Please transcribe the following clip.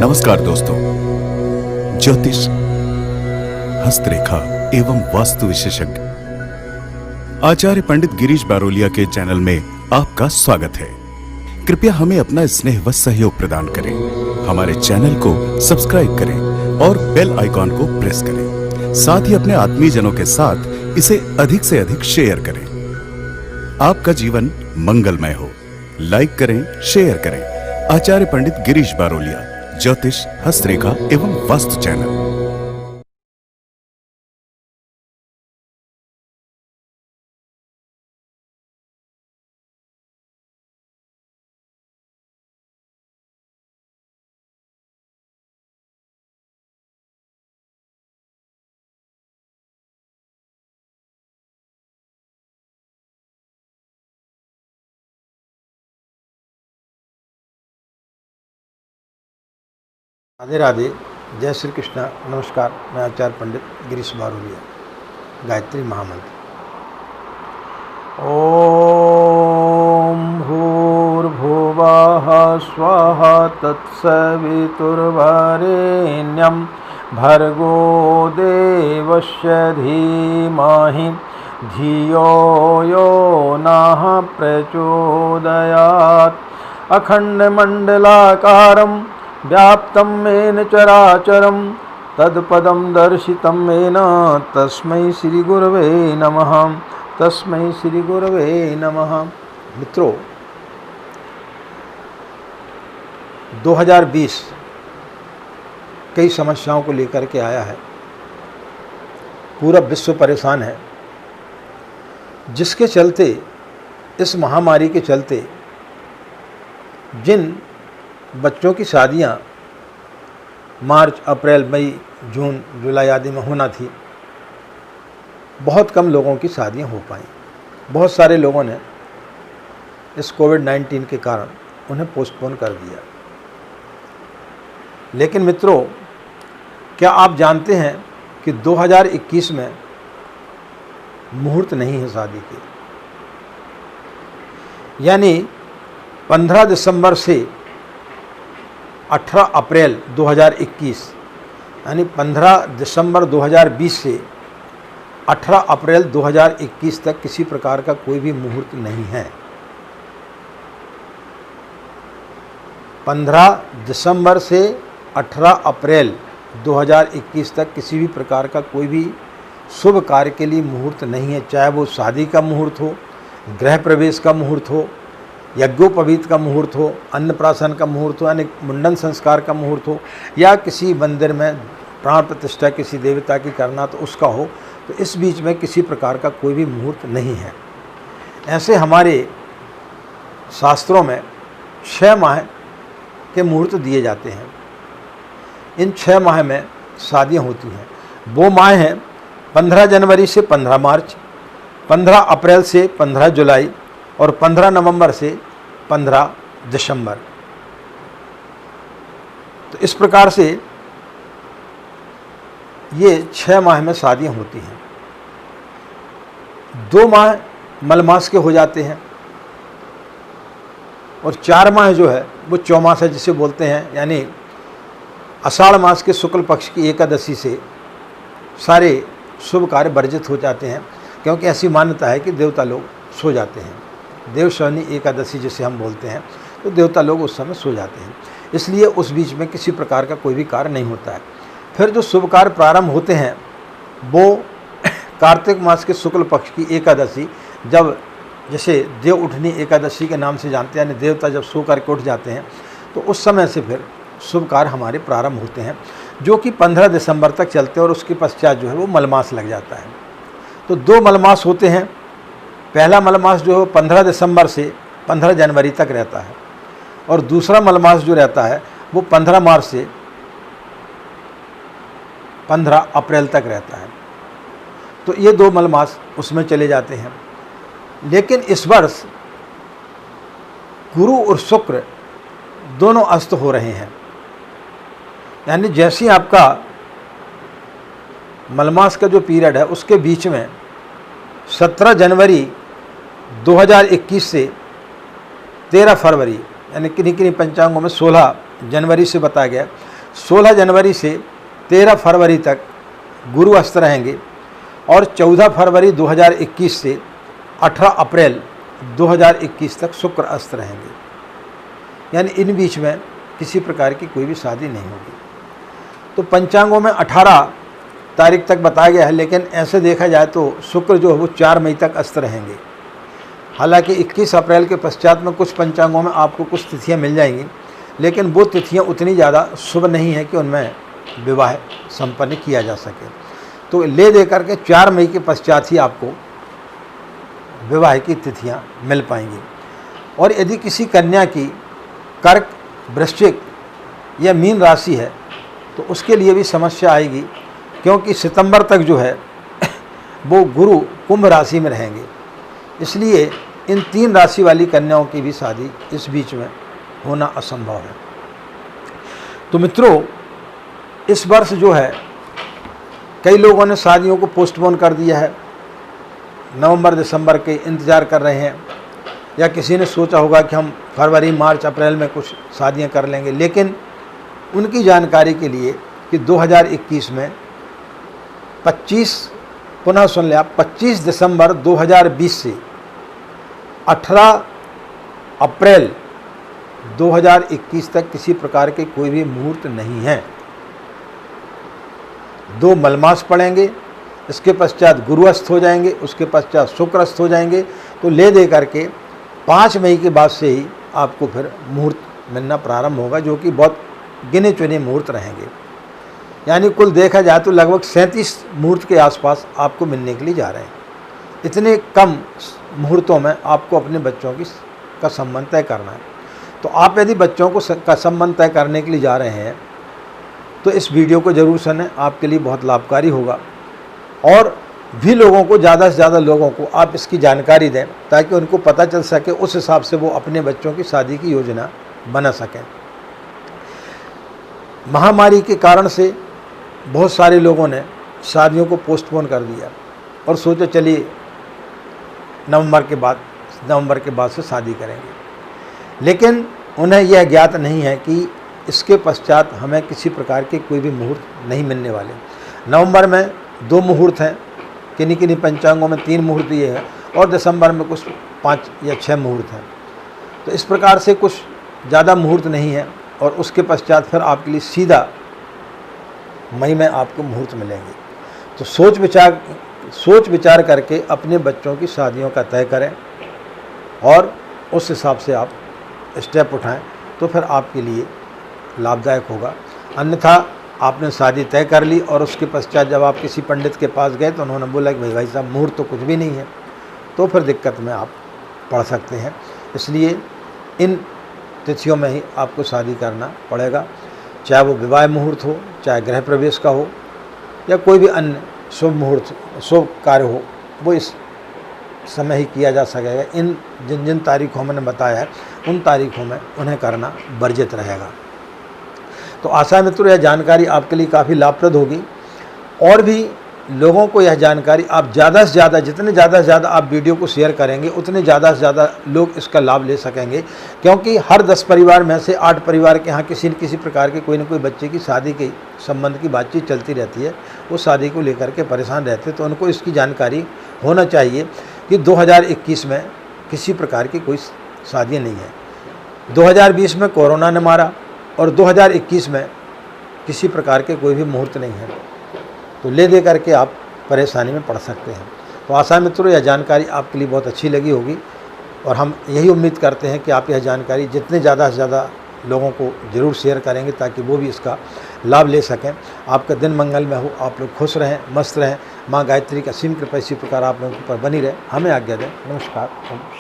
नमस्कार दोस्तों, ज्योतिष, हस्तरेखा एवं वास्तु विशेषज्ञ आचार्य पंडित गिरीश बारोलिया के चैनल में आपका स्वागत है। कृपया हमें अपना स्नेह व सहयोग प्रदान करें। हमारे चैनल को सब्सक्राइब करें और बेल आइकॉन को प्रेस करें। साथ ही अपने आत्मीयजनों के साथ इसे अधिक से अधिक शेयर करें। आपका जीवन मंगलमय हो। लाइक करें, शेयर करें। आचार्य पंडित गिरीश बारोलिया, ज्योतिष, हस्तरेखा एवं वास्तु चैनल। राधे राधे, जय श्री कृष्णा। नमस्कार, मैं आचार्य पंडित गिरीश बारोलिया। गायत्री महामंत्र। ओम भूर्भुवः स्वः तत्सवितुर्वरेण्यं भर्गो देवस्य धीमहि धियो यो नः प्रचोदयात्। अखण्डमण्डलाकारं व्याप्तं येन चराचरं तत्पदं दर्शितं येन तस्मै श्री गुरवे नमः। तस्मै श्री गुरवे नमः। मित्रों, 2020 कई समस्याओं को लेकर के आया है। पूरा विश्व परेशान है, जिसके चलते, इस महामारी के चलते जिन बच्चों की शादियां मार्च, अप्रैल, मई, जून, जुलाई आदि में होना थी, बहुत कम लोगों की शादियां हो पाई। बहुत सारे लोगों ने इस कोविड-19 के कारण उन्हें पोस्टपोन कर दिया। लेकिन मित्रों, क्या आप जानते हैं कि 2021 में मुहूर्त नहीं है शादी के। यानी 15 दिसंबर से 18 अप्रैल 2021, यानी 15 दिसंबर 2020 से 18 अप्रैल 2021 तक किसी प्रकार का कोई भी मुहूर्त नहीं है। 15 दिसंबर से 18 अप्रैल 2021 तक किसी भी प्रकार का कोई भी शुभ कार्य के लिए मुहूर्त नहीं है। चाहे वो शादी का मुहूर्त हो, गृह प्रवेश का मुहूर्त हो, यज्ञोपवीत का मुहूर्त हो, अन्नप्राशन का मुहूर्त हो, यानी मुंडन संस्कार का मुहूर्त हो, या किसी मंदिर में प्राण प्रतिष्ठा किसी देवता की करना तो उसका हो, तो इस बीच में किसी प्रकार का कोई भी मुहूर्त नहीं है। ऐसे हमारे शास्त्रों में 6 माह के मुहूर्त दिए जाते हैं। इन 6 माह में शादियाँ होती हैं। वो माह हैं 15 जनवरी से 15 मार्च, 15 अप्रैल से 15 जुलाई और 15 नवंबर से 15 दिसंबर। तो इस प्रकार से ये 6 माह में शादियां होती हैं। 2 माह मलमास के हो जाते हैं और 4 माह जो है वो चौमास है, जिसे बोलते हैं। यानी आषाढ़ मास के शुक्ल पक्ष की एकादशी से सारे शुभ कार्य वर्जित हो जाते हैं, क्योंकि ऐसी मान्यता है कि देवता लोग सो जाते हैं। देवशयनी एकादशी जिसे हम बोलते हैं, तो देवता लोग उस समय सो जाते हैं, इसलिए उस बीच में किसी प्रकार का कोई भी कार्य नहीं होता है। फिर जो शुभ कार्य प्रारंभ होते हैं वो कार्तिक मास के शुक्ल पक्ष की एकादशी, जब जैसे देव उठनी एकादशी के नाम से जानते हैं, यानी देवता जब सो करके उठ जाते हैं, तो उस समय से फिर शुभ कार्य हमारे प्रारंभ होते हैं, जो कि 15 दिसंबर तक चलते हैं और उसके पश्चात जो है वो मलमास लग जाता है। तो 2 मलमास होते हैं। पहला मलमास जो है 15 दिसंबर से 15 जनवरी तक रहता है, और दूसरा मलमास जो रहता है वो 15 मार्च से 15 अप्रैल तक रहता है। तो ये 2 मलमास उसमें चले जाते हैं। लेकिन इस वर्ष गुरु और शुक्र दोनों अस्त हो रहे हैं। यानी जैसे आपका मलमास का जो पीरियड है उसके बीच में 17 जनवरी 2021 से 13 फरवरी, यानी किन्हीं किन्हीं पंचांगों में 16 जनवरी से बताया गया, 16 जनवरी से 13 फरवरी तक गुरु अस्त रहेंगे और 14 फरवरी 2021 से 18 अप्रैल 2021 तक शुक्र अस्त रहेंगे। यानी इन बीच में किसी प्रकार की कोई भी शादी नहीं होगी। तो पंचांगों में 18 तारीख तक बताया गया है, लेकिन ऐसे देखा जाए तो शुक्र जो है वो 4 मई तक अस्त रहेंगे। हालांकि 21 अप्रैल के पश्चात में कुछ पंचांगों में आपको कुछ तिथियां मिल जाएंगी, लेकिन वो तिथियां उतनी ज़्यादा शुभ नहीं है कि उनमें विवाह संपन्न किया जा सके। तो ले दे करके 4 मई के पश्चात ही आपको विवाह की तिथियां मिल पाएंगी। और यदि किसी कन्या की कर्क, वृश्चिक या मीन राशि है तो उसके लिए भी समस्या आएगी, क्योंकि सितंबर तक जो है वो गुरु कुंभ राशि में रहेंगे। इसलिए इन 3 राशि वाली कन्याओं की भी शादी इस बीच में होना असंभव है। तो मित्रों, इस वर्ष जो है कई लोगों ने शादियों को पोस्टपोन कर दिया है, नवंबर दिसंबर के इंतज़ार कर रहे हैं, या किसी ने सोचा होगा कि हम फरवरी मार्च अप्रैल में कुछ शादियां कर लेंगे। लेकिन उनकी जानकारी के लिए कि 2021 में 25 दिसंबर 2020 से 18 अप्रैल 2021 तक किसी प्रकार के कोई भी मुहूर्त नहीं है। 2 मलमास पड़ेंगे, इसके पश्चात गुरु अस्त हो जाएंगे, उसके पश्चात शुक्र अस्त हो जाएंगे। तो ले दे करके 5 मई के बाद से ही आपको फिर मुहूर्त मिलना प्रारंभ होगा, जो कि बहुत गिने चुने मुहूर्त रहेंगे। यानी कुल देखा जाए तो लगभग 37 मुहूर्त के आसपास आपको मिलने के लिए जा रहे हैं। इतने कम मुहूर्तों में आपको अपने बच्चों का संबंध तय करना है। तो आप यदि बच्चों का संबंध तय करने के लिए जा रहे हैं तो इस वीडियो को ज़रूर सुनें, आपके लिए बहुत लाभकारी होगा। और भी लोगों को, ज़्यादा से ज़्यादा लोगों को आप इसकी जानकारी दें, ताकि उनको पता चल सके, उस हिसाब से वो अपने बच्चों की शादी की योजना बना सकें। महामारी के कारण से बहुत सारे लोगों ने शादियों को पोस्टपोन कर दिया और सोचा चलिए नवंबर के बाद से शादी करेंगे। लेकिन उन्हें यह ज्ञात नहीं है कि इसके पश्चात हमें किसी प्रकार के कोई भी मुहूर्त नहीं मिलने वाले। नवंबर में 2 मुहूर्त हैं, किन्हीं पंचांगों में 3 मुहूर्त ये है, और दिसंबर में कुछ 5 या 6 मुहूर्त हैं। तो इस प्रकार से कुछ ज़्यादा मुहूर्त नहीं है, और उसके पश्चात फिर आपके लिए सीधा मई में आपको मुहूर्त मिलेंगे। तो सोच विचार करके अपने बच्चों की शादियों का तय करें और उस हिसाब से आप स्टेप उठाएं, तो फिर आपके लिए लाभदायक होगा। अन्यथा आपने शादी तय कर ली और उसके पश्चात जब आप किसी पंडित के पास गए तो उन्होंने बोला कि भाई साहब मुहूर्त तो कुछ भी नहीं है, तो फिर दिक्कत में आप पड़ सकते हैं। इसलिए इन तिथियों में ही आपको शादी करना पड़ेगा, चाहे वो विवाह मुहूर्त हो, चाहे गृह प्रवेश का हो, या कोई भी अन्य शुभ मुहूर्त, शुभ कार्य हो, वो इस समय ही किया जा सकेगा। इन जिन तारीखों मैंने बताया है उन तारीखों में उन्हें करना वर्जित रहेगा। तो आशा है मित्रों यह जानकारी आपके लिए काफ़ी लाभप्रद होगी, और भी लोगों को यह जानकारी आप ज़्यादा से ज़्यादा, जितने ज़्यादा से ज़्यादा आप वीडियो को शेयर करेंगे उतने ज़्यादा से ज़्यादा लोग इसका लाभ ले सकेंगे। क्योंकि हर 10 परिवार में से 8 परिवार के यहाँ किसी न किसी प्रकार के कोई न कोई बच्चे की शादी के संबंध की बातचीत चलती रहती है, वो शादी को लेकर के परेशान रहते हैं। तो उनको इसकी जानकारी होना चाहिए कि 2021 में किसी प्रकार की कोई शादियाँ नहीं है। 2020 में कोरोना ने मारा और 2021 में किसी प्रकार के कोई भी मुहूर्त नहीं है, तो ले दे करके आप परेशानी में पड़ सकते हैं। तो आशा मित्रों यह जानकारी आपके लिए बहुत अच्छी लगी होगी, और हम यही उम्मीद करते हैं कि आप यह जानकारी जितने ज़्यादा से ज़्यादा लोगों को ज़रूर शेयर करेंगे, ताकि वो भी इसका लाभ ले सकें। आपका दिन मंगलमय हो, आप लोग खुश रहें, मस्त रहें। माँ गायत्री का असीम कृपा इसी प्रकार आप लोगों के ऊपर बनी रहे। हमें आज्ञा दें। नमस्कार।